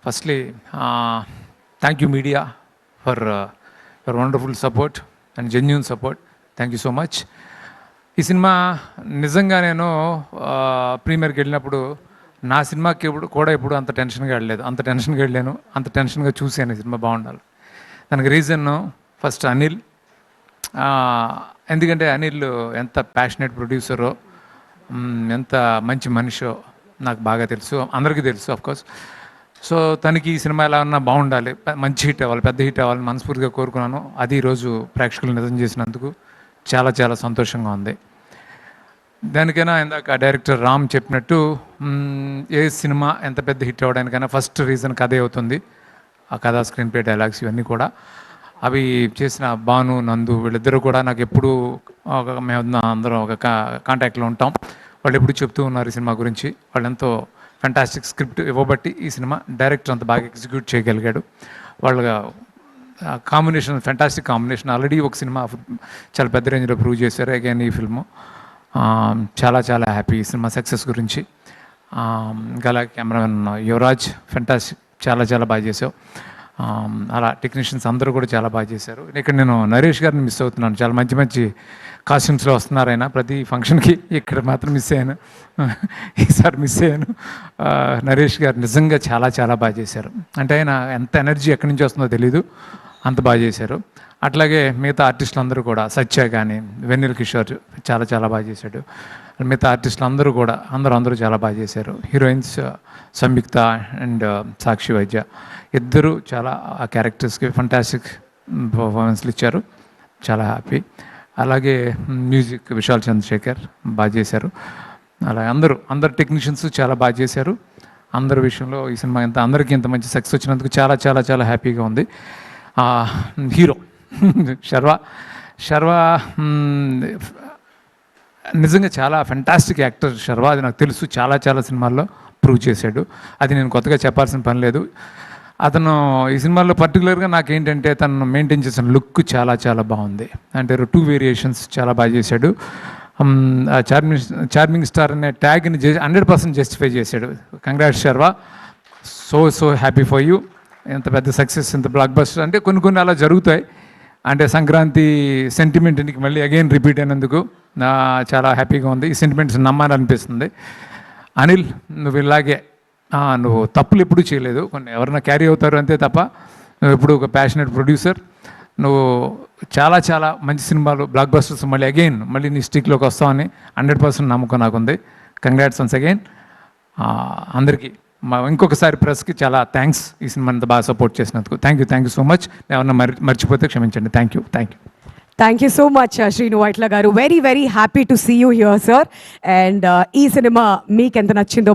Firstly thank you media for your wonderful support and genuine support. Thank you so much. ఈ cinema నిజంగా నేను ప్రీమియర్కి వెళ్ళినప్పుడు నా సినిమాకి ఎప్పుడు అంత టెన్షన్గా వెళ్ళలేదు. అంత టెన్షన్గా వెళ్ళాను, అంత టెన్షన్గా చూశాను ఈ సినిమా బాగుండాలి. దానికి రీజన్ ఫస్ట్ అనిల్. ఎందుకంటే అనిల్ ఎంత ప్యాషనేట్ ప్రొడ్యూసరో, ఎంత మంచి మనిషో నాకు బాగా తెలుసు, అందరికీ తెలుసు ఆఫ్కోర్స్. సో తనకి ఈ సినిమా ఎలా ఉన్నా బాగుండాలి, మంచి హిట్ అవ్వాలి, పెద్ద హిట్ అవ్వాలని మనస్ఫూర్తిగా కోరుకున్నాను. అది ఈరోజు ప్రేక్షకులు నిజం చేసినందుకు చాలా చాలా సంతోషంగా ఉంది. దానికైనా ఇందాక డైరెక్టర్ రామ్ చెప్పినట్టు ఏ సినిమా ఎంత పెద్ద హిట్ అవ్వడానికైనా ఫస్ట్ రీజన్ కథే అవుతుంది. ఆ కథ, స్క్రీన్ ప్లే, డైలాగ్స్ ఇవన్నీ కూడా. అవి చేసిన భాను, నందు వీళ్ళిద్దరూ కూడా నాకు ఎప్పుడు మేము అందరం ఒక కాంటాక్ట్లో ఉంటాం. వాళ్ళు ఎప్పుడు చెప్తూ ఉన్నారు ఈ సినిమా గురించి. వాళ్ళు ఎంతో ఫెంటాస్టిక్ స్క్రిప్ట్ ఇవ్వబట్టి ఈ సినిమా డైరెక్టర్ అంత బాగా ఎగ్జిక్యూట్ చేయగలిగాడు. వాళ్ళ కాంబినేషన్ ఫెంటాస్టిక్ కాంబినేషన్. ఆల్రెడీ ఒక సినిమా చాలా పెద్ద రేంజ్లో ప్రూవ్ చేశారు. అగైన్ ఈ ఫిల్ము చాలా చాలా హ్యాపీ ఈ సినిమా సక్సెస్ గురించి. ఇంకా కెమెరామెన్ యువరాజ్ ఫెంటాస్టిక్, చాలా చాలా బాగా చేసావు. అలా టెక్నీషియన్స్ అందరూ కూడా చాలా బాగా చేశారు. ఇక్కడ నేను నరేష్ గారిని మిస్ అవుతున్నాను. చాలా మంచి మంచి కాస్ట్యూమ్స్లో వస్తున్నారు ఆయన ప్రతి ఫంక్షన్కి. ఇక్కడ మాత్రం మిస్ అయ్యాను, ఈసారి మిస్ అయ్యాను. నరేష్ గారు నిజంగా చాలా చాలా బాగా చేశారు. అంటే ఆయన ఎంత ఎనర్జీ ఎక్కడి నుంచి వస్తుందో తెలీదు, అంత బాగా చేశారు. అట్లాగే మిగతా ఆర్టిస్టులు అందరూ కూడా, సత్య కానీ, వెన్నెల కిషోర్ చాలా చాలా బాగా చేశాడు. మిగతా ఆర్టిస్టులు అందరూ కూడా అందరూ చాలా బాగా చేశారు. హీరోయిన్స్ సంయుక్త అండ్ సాక్షి వైద్య ఇద్దరు చాలా ఆ క్యారెక్టర్స్కి ఫంటాస్టిక్ పర్ఫార్మెన్స్లు ఇచ్చారు. చాలా హ్యాపీ. అలాగే మ్యూజిక్ విశాల్ చంద్రశేఖర్ బాగా చేశారు. అలాగే అందరు టెక్నీషియన్స్ చాలా బాగా చేశారు. అందరి విషయంలో ఈ సినిమా అందరికీ ఇంత మంచి సక్సెస్ వచ్చినందుకు చాలా చాలా చాలా హ్యాపీగా ఉంది. హీరో శర్వా నిజంగా చాలా ఫెంటాస్టిక్ యాక్టర్ శర్వా. అది నాకు తెలుసు, చాలా చాలా సినిమాల్లో ప్రూవ్ చేశాడు. అది నేను కొత్తగా చెప్పాల్సిన పని లేదు. అతను ఈ సినిమాలో పర్టికులర్గా నాకేంటంటే తను మెయింటైన్ చేసిన లుక్ చాలా చాలా బాగుంది. అంటే 2 వేరియేషన్స్ చాలా బాగా చేశాడు. చార్మింగ్ స్టార్ అనే ట్యాగ్ని 100% జస్టిఫై చేశాడు. Congrats Sharwa, so happy for you. ఎంత పెద్ద సక్సెస్, ఎంత బ్లాక్ బస్టర్. అంటే కొన్ని అలా జరుగుతాయి. అంటే సంక్రాంతి సెంటిమెంట్కి మళ్ళీ అగైన్ రిపీట్ అయినందుకు చాలా హ్యాపీగా ఉంది. ఈ సెంటిమెంట్స్ నమ్మాలనిపిస్తుంది. అనిల్, నువ్వు ఇలాగే నువ్వు తప్పులు ఎప్పుడూ చేయలేదు. కొన్ని ఎవరైనా క్యారీ అవుతారు అంతే తప్ప నువ్వు ఎప్పుడు ఒక ప్యాషనేట్ ప్రొడ్యూసర్. నువ్వు చాలా చాలా మంచి సినిమాలు, బ్లాక్ బస్టర్స్ మళ్ళీ నీ స్టిక్లోకి వస్తావని 100% నమ్మకం నాకుంది. కంగ్రాట్స్ వన్స్ అగైన్ అందరికీ. ఇంకొకసారి ప్రెస్కి చాలా థ్యాంక్స్ ఈ సినిమా అంతా బాగా సపోర్ట్ చేసినందుకు. Thank you so much. ఏమన్నా మర్చిపోతే క్షమించండి. Thank you so much Srinu Vaitla గారు. Very very happy to see you here sir. And ఈ సినిమా మీకు ఎంత నచ్చిందో